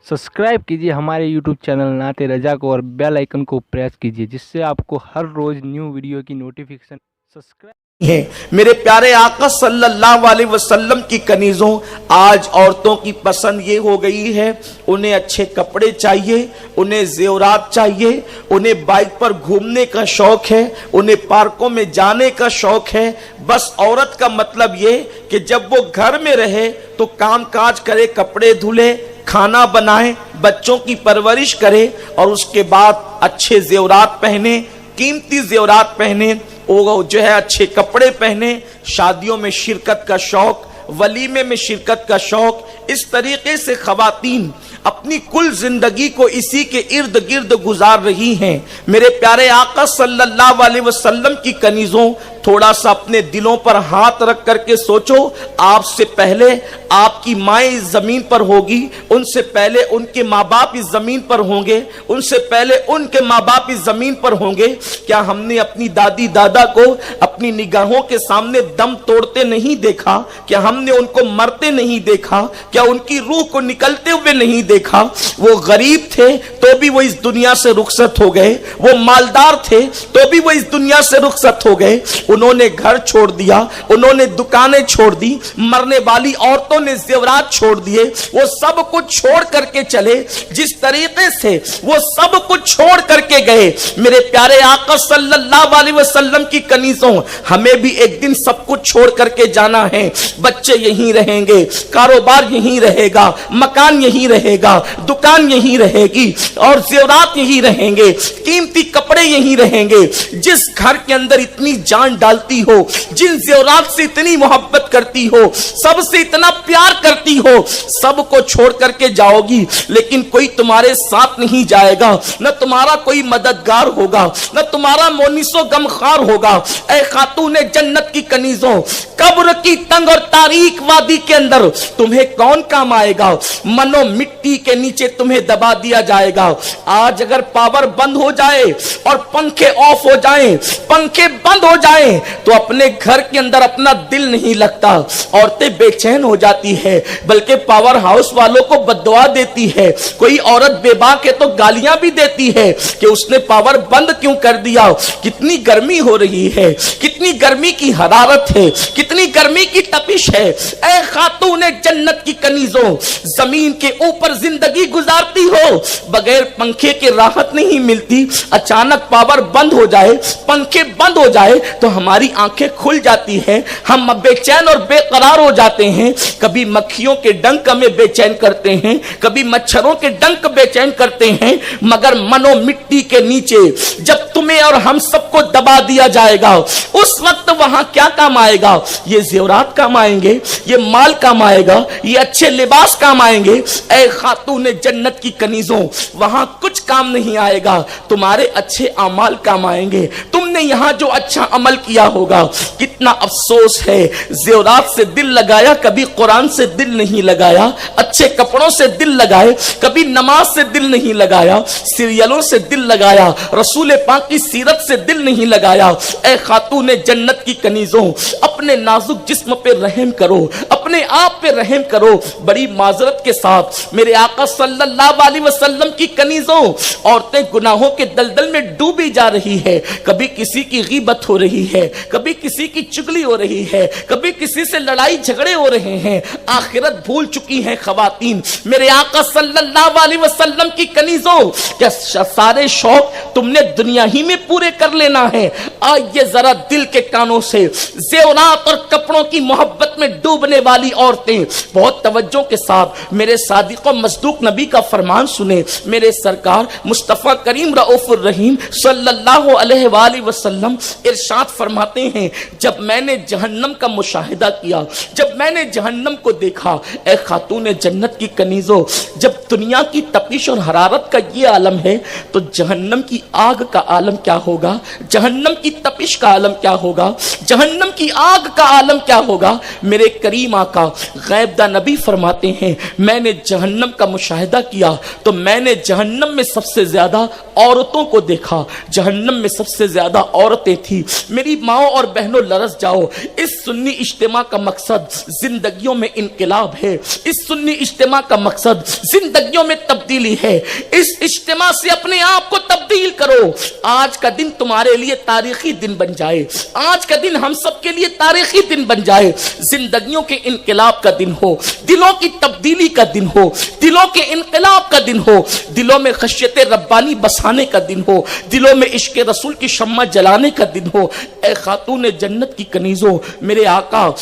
Subscribe कीजिए हमारे YouTube channel नाते रजा को और बेल आइकन को प्रेस कीजिए जिससे आपको हर रोज न्यू वीडियो की नोटिफिकेशन सब्सक्राइब है। मेरे प्यारे आका सल्लल्लाहु अलैहि वसल्लम की कनीजों, आज औरतों की पसंद ये हो गई है, उन्हें अच्छे कपड़े चाहिए, उन्हें जेवरात चाहिए, उन्हें बाइक पर घूमने का शौक है, उन्हें पार्कों में जाने का शौक है। बस औरत का मतलब ये कि जब वो घर में रहे तो काम काज करे, कपड़े धुले, खाना बनाए, बच्चों की परवरिश करे और उसके बाद अच्छे जेवरात पहने, कीमती जेवरात पहने, वो जो है अच्छे कपड़े पहने, शादियों में शिरकत का शौक, वलीमे में शिरकत का शौक। इस तरीके से खवातीन अपनी कुल जिंदगी को इसी के इर्द गिर्द गुजार रही हैं। मेरे प्यारे आका सल्लल्लाहु अलैहि वसल्लम की कनीजों, थोड़ा सा अपने दिलों पर हाथ रख करके सोचो, आपसे पहले आपकी माँ इस जमीन पर होगी, उनसे पहले उनके माँ बाप इस जमीन पर होंगे, उनसे पहले उनके माँ बाप इस जमीन पर होंगे। क्या हमने अपनी दादी दादा को अपनी निगाहों के सामने दम तोड़ते नहीं देखा? क्या हमने उनको मरते नहीं देखा? क्या उनकी रूह को निकलते हुए नहीं देखा? वो गरीब थे तो भी वो इस दुनिया से रुखसत हो गए, वो मालदार थे तो भी वो इस दुनिया से रुखसत हो गए। उन्होंने घर छोड़ दिया, उन्होंने दुकानें छोड़ दी, मरने वाली औरतों ने जेवरात छोड़ दिए, वो सब कुछ छोड़ करके चले। जिस तरीके से वो सब कुछ छोड़ करके गए, मेरे प्यारे आका सल्लल्लाहु अलैहि वसल्लम की कनीजों, हमें भी एक दिन सब कुछ छोड़ करके जाना है। बच्चे यहीं रहेंगे, कारोबार यहीं रहेगा, मकान यहीं रहेगा, दुकान यहीं रहेगी और जेवरात यहीं रहेंगे, कीमती कपड़े यहीं रहेंगे। जिस घर के अंदर इतनी जान डालती हो, जिन जेवरात से इतनी मोहब्बत करती हो, सबसे इतना प्यार करती हो, सबको छोड़ करके जाओगी, लेकिन कोई तुम्हारे साथ नहीं जाएगा, न तुम्हारा कोई मददगार होगा, न तुम्हारा मोनिसो गमखार होगा। ऐ खातूने जन्नत की कनीजों, कब्र की तंग और तारीक वादी के अंदर तुम्हें कौन काम आएगा? मनो मिट्टी के नीचे तुम्हें दबा दिया जाएगा। आज अगर पावर बंद हो जाए और पंखे ऑफ हो जाएं, पंखे बंद हो जाएं, तो अपने घर के अंदर अपना दिल नहीं लगता, औरतें बेचैन हो जाती है, बल्कि पावर हाउस वालों को बददुआ देती है। कोई औरत बेबाक है तो गालियां भी देती है कि उसने पावर बंद क्यों कर दिया। कितनी गर्मी हो रही है, कितनी गर्मी की हरारत है, कितनी गर्मी की तपिश है। ऐ खातूने जन्नत की कनीजों, जमीन के ऊपर जिंदगी गुजारती हो, बगैर पंखे के राहत नहीं मिलती। अचानक पावर बंद हो जाए, पंखे बंद हो जाए तो हमारी आंखें खुल जाती हैं, हम बेचैन और बेकरार हो जाते हैं। कभी मक्खियों के डंक हमें बेचैन करते हैं, कभी मच्छरों के डंक बेचैन करते हैं, मगर मनो मिट्टी के नीचे जब तुम्हें और हम सबको दबा दिया जाएगा, उस वक्त वहां क्या काम आएगा? ये जेवरात काम आएंगे, ये माल काम आएगा, ये अच्छे लिबास काम आएंगे। ऐ खातूने जन्नत की कनीजों, वहां कुछ काम नहीं आएगा, तुम्हारे अच्छे अमाल काम आएंगे। तुमने यहां जो अच्छा अमल किया होगा। कितना अफसोस है, जेवरात से दिल लगाया, कभी कुरान से दिल नहीं लगाया, अच्छे कपड़ों से दिल लगाए, कभी नमाज से दिल नहीं लगाया, सीरियलों से दिल लगाया, रसूल पाक की सीरत से दिल नहीं लगाया। ऐ खातूने जन्नत की कनीजों, अपने नाजुक जिस्म पे रहम करो, अपने आप पे रहम करो। बड़ी माजरत के साथ मेरे आका सल्लल्लाहु अलैहि वसल्लम की कनीजों, औरतें गुनाहों के दलदल में डूबी जा रही है। कभी किसी की गीबत हो रही है, कभी किसी की चुगली हो रही है, कभी किसी से लड़ाई झगड़े हो रहे हैं, आखिरत भूल चुकी हैं खवातीन। मेरे आका सल्लल्लाहु अलैहि वसल्लम की कनीजों, क्या सारे शौक तुमने दुनिया ही में पूरे कर लेना है? आइए जरा दिल के कानों से जेवरात और कपड़ों की मोहब्बत में डूबने वाली औरतें बहुत तवज्जो के साथ मेरे सादिक और मसदूक नबी का फरमान सुने। मेरे सरकार मुस्तफा करीम रऊफुर रहीम सल्लल्लाहु अलैहि वसल्लम इरशाद फरमाते हैं, जब मैंने जहन्नम का मुशाहिदा किया, जब मैंने जहन्नम को देखा, ऐ खातूने जन्नत की कनीजों, जब दुनिया की तपिश और हरारत का ये आलम है, तो जहन्नम की आग का आलम क्या होगा? जहन्नम की तपिश का आलम क्या होगा? जहन्नम की आग का आलम क्या होगा? मेरे करीम आका गैबदा नबी फरमाते हैं, मैंने जहन्नम का मुशाहिदा किया तो मैंने जहन्नम में सबसे ज्यादा औरतों को देखा, जहन्नम में सबसे ज्यादा औरतें थी। मेरी माओ और बहनों, लरस जाओ, इस सुन्नी इज्तिमा का मकसद जिंदगियों में इनकलाब है। इस सुन्नी इज्तिमा का मकसद जिंदगी जिंदगियों में तब्दीली है। इस इज्तिमा से अपने आप को तब्दील करो। आज का दिन तुम्हारे लिए तारीखी दिन बन जाए, आज का दिन हम सब के लिए तारीखी दिन बन जाए। जिंदगियों के इनकलाब का दिन हो, दिलों की तब्दीली का दिन हो, दिलों के इनकलाब का दिन हो, दिलों में खशियत रब्बानी बसाने का दिन हो, दिलों में इश्क रसूल की शम्मा जलाने का दिन हो। ए खातून जन्नत की कनीजों, मेरे आका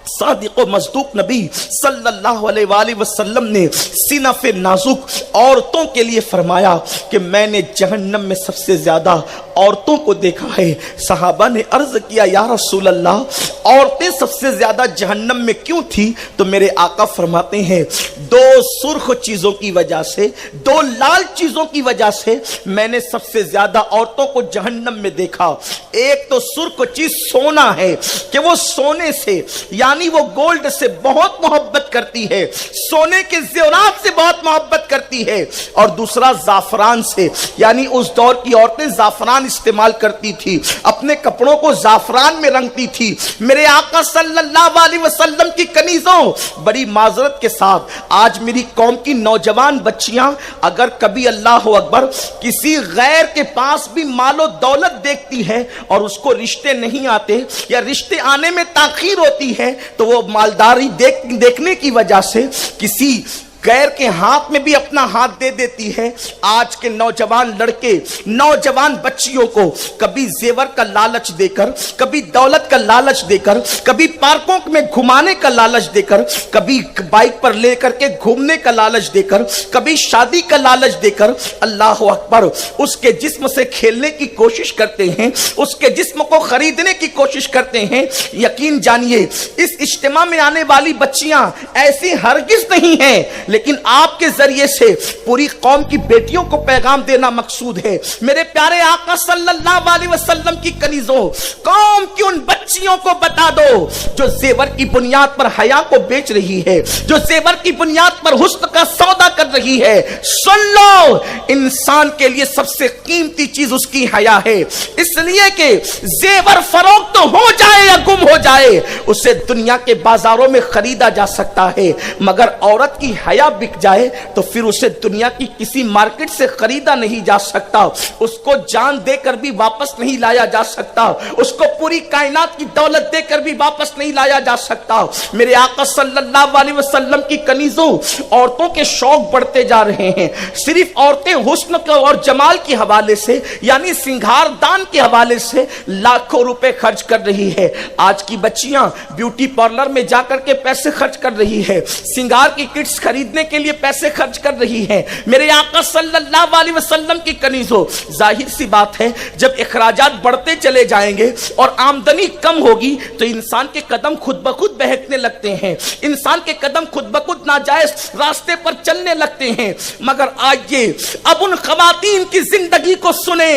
सादिक व मज़दूक नबी सल्लल्लाहु अलैहि वसल्लम ने सिनफ़े नाजुक औरतों के लिए फरमाया कि मैंने जहन्नम में सबसे ज्यादा औरतों को देखा है। सहाबा ने अर्ज किया, या रसूल अल्लाह, औरतें सबसे ज्यादा जहन्नम में क्यों थी? तो मेरे आका फरमाते हैं, दो सुर्ख चीजों की वजह से, दो लाल चीजों की वजह से मैंने सबसे ज्यादा औरतों को जहन्नम में देखा। एक तो सुर्ख चीज सोना है कि वो सोने से यानी वो गोल्ड से बहुत मोहब्बत करती है, सोने के ज़ेवरात से बहुत मोहब्बत करती है। और दूसरा जाफरान से, यानी उस दौर की औरतें जाफरान इस्तेमाल करती थी, अपने कपड़ों को जाफरान में रंगती थी। मेरे आका सल्लल्लाहु अलैहि वसल्लम की कनीजों, बड़ी माजरत के साथ आज मेरी कौम की नौजवान बच्चियां अगर कभी अल्लाह अकबर किसी गैर के पास भी मालो दौलत देखती है और उसको रिश्ते नहीं आते या रिश्ते आने में ताखीर होती है, तो वो मालदारी देखने की वजह से किसी गैर के हाथ में भी अपना हाथ दे देती है। आज के नौजवान लड़के, नौजवान बच्चियों को कभी जेवर का लालच देकर, कभी दौलत का लालच देकर, कभी पार्कों में घुमाने का लालच देकर, कभी बाइक पर लेकर के घूमने का लालच देकर, कभी शादी का लालच देकर, अल्लाह अकबर, उसके जिस्म से खेलने की कोशिश करते हैं, उसके जिस्म को खरीदने की कोशिश करते हैं। यकीन जानिए, इस इज्तिमा में आने वाली बच्चियां ऐसी हरगिज नहीं है, लेकिन आपके जरिए से पूरी कौम की बेटियों को पैगाम देना मकसूद है। मेरे प्यारे आका सल्लल्लाहु अलैहि वसल्लम की कनीजों, कौम की उन बच्चियों को बता दो जो जेवर की बुनियाद पर हया को बेच रही है, जो जेवर की बुनियाद पर हुस्न का सौदा कर रही है। सुन लो, इंसान के लिए सबसे कीमती चीज उसकी हया है, इसलिए कि जेवर फरोख्त तो हो जाए या गुम हो जाए, उसे दुनिया के बाजारों में खरीदा जा सकता है, मगर औरत की हया बिक जाए तो फिर उसे दुनिया की किसी मार्केट से खरीदा नहीं जा सकता, उसको जान देकर भी वापस नहीं लाया जा सकता, उसको पूरी कायनात की दौलत देकर भी वापस नहीं लाया जा सकता। मेरे आका सल्लल्लाहु अलैहि वसल्लम की कनीजों, औरतों के शौक बढ़ते जा रहे हैं। सिर्फ औरतें हुस्न और जमाल के हवाले से, यानी सिंगार दान के हवाले से लाखों रुपए खर्च कर रही है। आज की बच्चियां ब्यूटी पार्लर में जाकर के पैसे खर्च कर रही है, सिंगार की किट्स खरीदने के लिए पैसे खर्च कर रही है। मेरे आका सल्लल्लाहु अलैहि वसल्लम की कनीजों, जाहिर सी बात है, जब इखराजात बढ़ते चले जाएंगे और आमदनी कम होगी तो इंसान के कदम खुद ब खुद बहकने लगते हैं, इंसान के कदम खुद ब खुद नाजायज रास्ते पर चलने लगते हैं। मगर आइए अब उन खवातीन की जिंदगी को सुने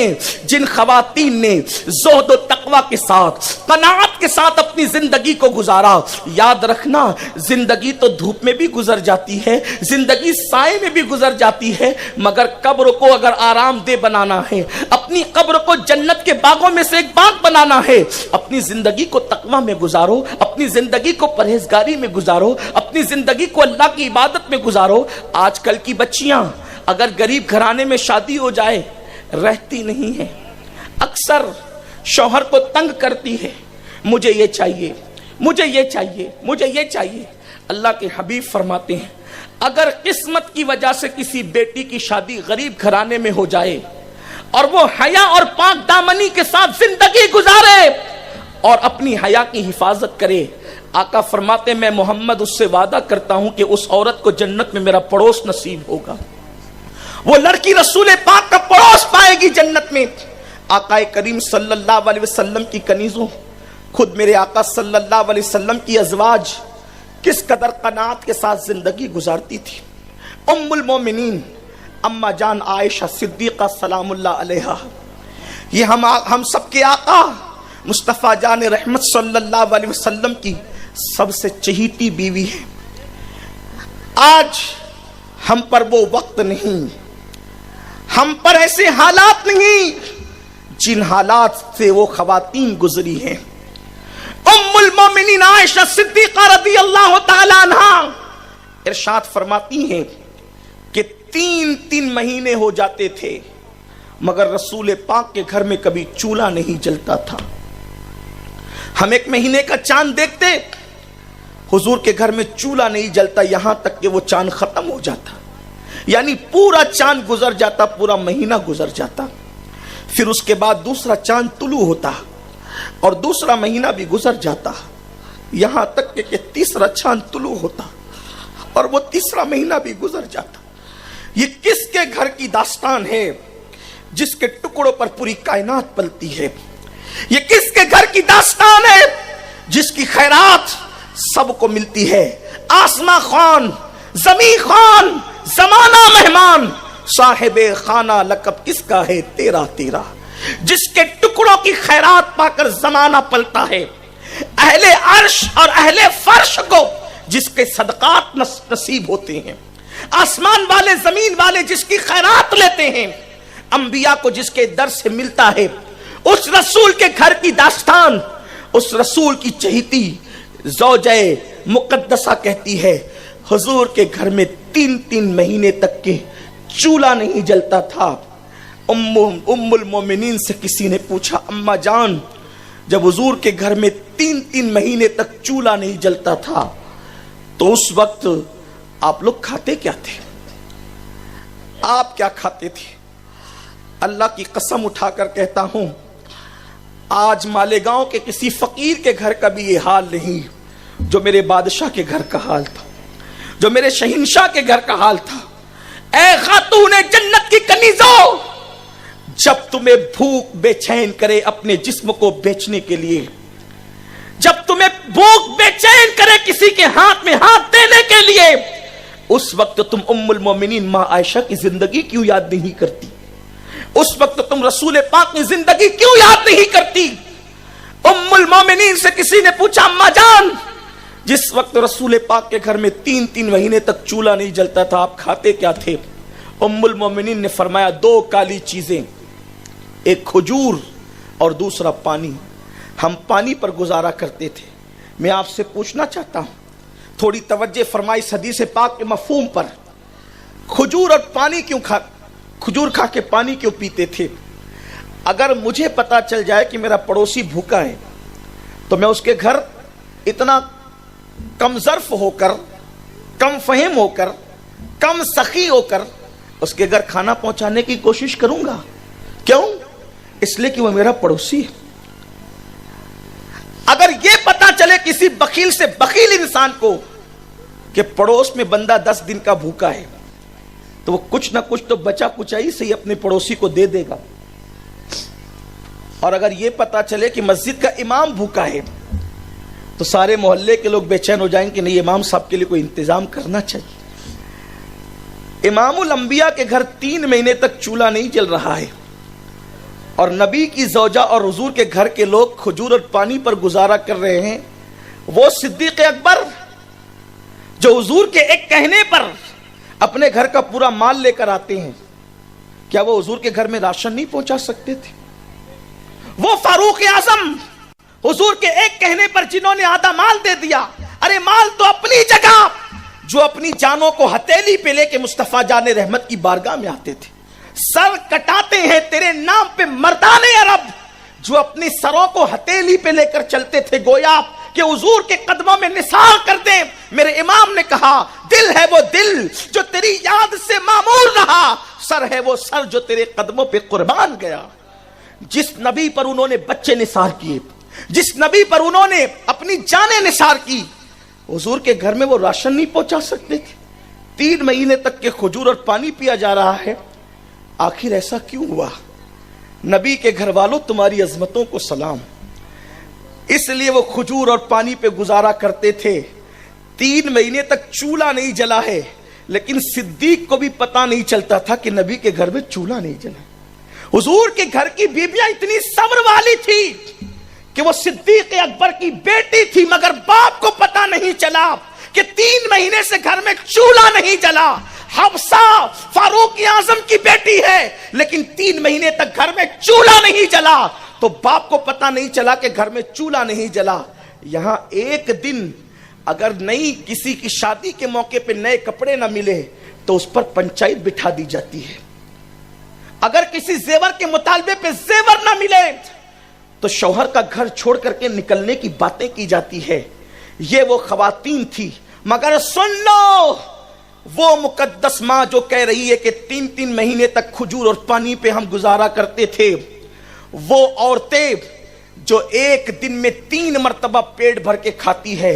जिन खवातीन ने ज़ुहद और तकवा के साथ, कनाअत के साथ अपनी जिंदगी को गुजारा। याद रखना, जिंदगी तो धूप में भी गुजर जाती है, जिंदगी साए में भी गुजर जाती है, मगर कब्र को अगर आराम दे बनाना है, अपनी कब्र को जन्नत के बागों में से एक बाग बनाना है, अपनी जिंदगी को तकवा में गुजारो, अपनी जिंदगी को परहेजगारी में गुजारो, अपनी जिंदगी को अल्लाह की इबादत में गुजारो। आजकल की बच्चियां अगर गरीब घराने में शादी हो जाए, रहती नहीं है, अक्सर शौहर को तंग करती है, मुझे ये चाहिए, मुझे ये चाहिए, मुझे ये चाहिए। अल्लाह के हबीब फरमाते हैं, अगर किस्मत की वजह से किसी बेटी की शादी गरीब घराने में हो जाए और वो हया और पाक दामनी के साथ जिंदगी गुजारे और अपनी हया की हिफाजत करे, आका फरमाते मैं मोहम्मद उससे वादा करता हूं कि उस औरत को जन्नत में मेरा पड़ोस नसीब होगा। वो लड़की रसूल पाक का पड़ोस पाएगी जन्नत में। आका करीम सल्लल्लाहु अलैहि वसल्लम की कनीजों, खुद मेरे आका सल्लल्लाहु अलैहि वसल्लम की अज़वाज किस कदर कनात के साथ जिंदगी गुजारती थी। उम्मुल मोमिनीन अम्मा जान आयशा सिद्दीक़ा सलामुल्लाह अलैहा, ये हम सबके आका मुस्तफ़ा जान रहमत सल्लल्लाहु अलैहि वसल्लम की सबसे चहीती बीवी है। आज हम पर वो वक्त नहीं, हम पर ऐसे हालात नहीं जिन हालात से वो खवातीन गुजरी हैं। उम्मुल मोमिनीन आयशा सिद्दीक़ा रज़ियल्लाहु ताला अन्हा इरशाद फरमाती हैं कि 3 महीने हो जाते थे मगर रसूल पाक के घर में कभी चूल्हा नहीं जलता था। हम 1 महीने का चांद देखते, हुजूर के घर में चूल्हा नहीं जलता, यहां तक कि वो चांद खत्म हो जाता, यानी पूरा चांद गुजर जाता, पूरा महीना गुजर जाता। फिर उसके बाद दूसरा चांद तुलू होता और दूसरा महीना भी गुजर जाता, यहां तक कि तीसरा चांद तुलू होता और वो तीसरा महीना भी गुजर जाता। ये किसके घर की दास्तान है जिसके टुकड़ों पर पूरी कायनात पलती है? ये किसके घर की दास्तान है जिसकी खैरात सबको मिलती है? आसमां खान, जमी खान, जमाना मेहमान, साहिबे खाना लकब किसका है? तेरा तेरा। जिसके टुकड़ों की खैरात पाकर जमाना पलता है, अहले अर्श और अहले फर्श को जिसके सदकात नसीब होते हैं, आसमान वाले जमीन वाले जिसकी खैरात लेते हैं, अंबिया को जिसके दर से मिलता है, उस रसूल के घर की दास्तान, उस रसूल की चहीती ज़ौजे मुकद्दसा कहती है, हुजूर के घर में 3 महीने तक के चूल्हा नहीं जलता था। उम्मुल मोमिनीन से किसी ने पूछा, अम्मा जान, जब हुजूर के घर में 3 महीने तक चूल्हा नहीं जलता था तो उस वक्त आप लोग खाते क्या थे? आप क्या खाते थे? अल्लाह की कसम उठाकर कहता हूं, आज मालेगांव के किसी फकीर के घर का भी ये हाल नहीं जो मेरे बादशाह के घर का हाल था, जो मेरे शहंशाह के घर का हाल था। ऐ खातूने जन्नत की कनीज़ो, जब तुम्हें भूख बेचैन करे अपने जिस्म को बेचने के लिए, जब तुम्हें भूख बेचैन करे किसी के हाथ में हाथ देने के लिए, उस वक्त तुम उम्मुल मोमिनीन मां आयशा की जिंदगी क्यों याद नहीं करती? उस वक्त तुम रसूल पाक की जिंदगी क्यों याद नहीं करती? उम्मुल मोमिनीन से किसी ने पूछा, अम्मा जान, जिस वक्त रसूल पाक के घर में 3 महीने तक चूल्हा नहीं जलता था, आप खाते क्या थे? उम्मुल मोमिनीन ने फरमाया, 2 काली चीजें, एक खजूर और दूसरा पानी। हम पानी पर गुजारा करते थे। मैं आपसे पूछना चाहता हूं, थोड़ी तवज्जो फरमाई इस हदीस पाक के मफहूम पर। खजूर और पानी क्यों खजूर खा के पानी क्यों पीते थे? अगर मुझे पता चल जाए कि मेरा पड़ोसी भूखा है तो मैं उसके घर इतना कम ज़र्फ होकर, कम फहीम होकर, कम सखी होकर उसके घर खाना पहुंचाने की कोशिश करूंगा। क्यों? इसलिए कि वो मेरा पड़ोसी है। अगर यह पता चले किसी बखील से बखील इंसान को कि पड़ोस में बंदा 10 दिन का भूखा है, तो वो कुछ ना कुछ तो बचा कुचाई से ही अपने पड़ोसी को दे देगा। और अगर यह पता चले कि मस्जिद का इमाम भूखा है तो सारे मोहल्ले के लोग बेचैन हो जाएंगे कि नहीं, इमाम साहब के लिए कोई इंतजाम करना चाहिए। इमामुल अंबिया के घर 3 महीने तक चूल्हा नहीं जल रहा है और नबी की ज़ौजा और हुजूर के घर के लोग खजूर और पानी पर गुजारा कर रहे हैं। वो सिद्दीक़ अकबर जो हुजूर के एक कहने पर अपने घर का पूरा माल लेकर आते हैं, क्या वो हुजूर के घर में राशन नहीं पहुंचा सकते थे? वो फारूक आज़म हुजूर के एक कहने पर जिन्होंने आधा माल दे दिया, अरे माल तो अपनी जगह, जो अपनी जानों को हथेली पे लेके मुस्तफा जाने रहमत की बारगाह में आते थे। सर कटाते हैं तेरे नाम पे मर्दाने अरब, जो अपनी सरों को हथेली पे लेकर चलते थे, गोया कि हुजूर के कदमों में निसार कर दे। मेरे इमाम ने कहा, दिल है वो दिल जो तेरी याद से मामूर रहा, सर है वो सर जो तेरे कदमों पे कुर्बान गया। जिस नबी पर उन्होंने बच्चे निसार किए, जिस नबी पर उन्होंने अपनी जानें निसार की, हुजूर के घर में वो राशन नहीं पहुंचा सकते थे। 3 महीने तक के खजूर और पानी पिया जा रहा है। आखिर ऐसा क्यों हुआ? नबी के घर वालों, तुम्हारी अजमतों को सलाम। इसलिए वो खजूर और पानी पे गुजारा करते थे। 3 महीने तक चूल्हा नहीं जला है, लेकिन सिद्दीक को भी पता नहीं चलता था कि नबी के घर में चूल्हा नहीं जला। हुजूर के घर की बीबियां इतनी सब्र वाली थी कि वो सिद्दीक अकबर की बेटी थी, मगर बाप को पता नहीं चला कि 3 महीने से घर में चूल्हा नहीं जला। हफ्सा फारूक आज़म की बेटी है, लेकिन 3 महीने तक घर में चूल्हा नहीं जला, तो बाप को पता नहीं चला कि घर में चूल्हा नहीं जला। यहां एक दिन अगर नई किसी की शादी के मौके पे नए कपड़े ना मिले, تو उस पर पंचायत बिठा दी जाती है। अगर किसी जेवर के मुतालबे पे जेवर ना मिले तो शौहर का घर छोड़ करके निकलने की बातें की जाती है। ये वो खवातीन थी। मगर सुन लो, वो मुकद्दस मां जो कह रही है कि 3-3 महीने तक खजूर और पानी पे हम गुजारा करते थे, वो औरतें जो एक दिन में 3 मर्तबा पेट भर के खाती है,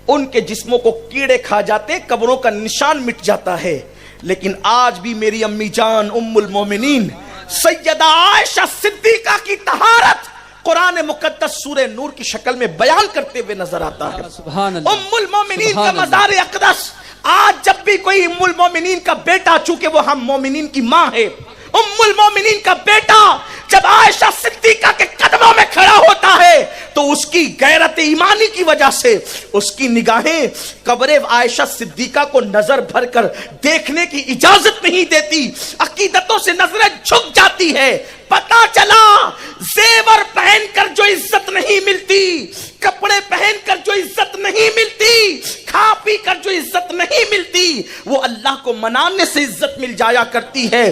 उनके जिस्मों को कीड़े खा जाते, कब्रों का निशान मिट जाता है। लेकिन आज भी मेरी अम्मी जान उम्मुल मोमिनीन सैयदा आयशा सिद्दीका की तहारत कुरान मुकद्दस सूरह नूर की शक्ल में बयान करते हुए नजर आता है। उम्मुल मोमिनीन का मज़ार अक़दस, आज जब भी कोई उम्मुल मोमिनीन का बेटा, चूंकि वो हम मोमिनीन की मां है, उम्मुल मोमिनीन का बेटा जब आयशा सिद्दीका के कदमों में खड़ा होता है तो उसकी गैरत ईमानी की वजह से उसकी निगाहें कब्र आयशा सिद्दीका को नजर भर कर देखने की इजाजत नहीं देती, अकीदतों से नजरें झुक जाती है। पता चला जेवर पहनकर जो इज्जत नहीं मिलती, कपड़े पहनकर जो इज्जत नहीं मिलती, खा पी कर जो इज्जत नहीं मिलती, वो अल्लाह को मनाने से इज्जत मिल जाया करती है।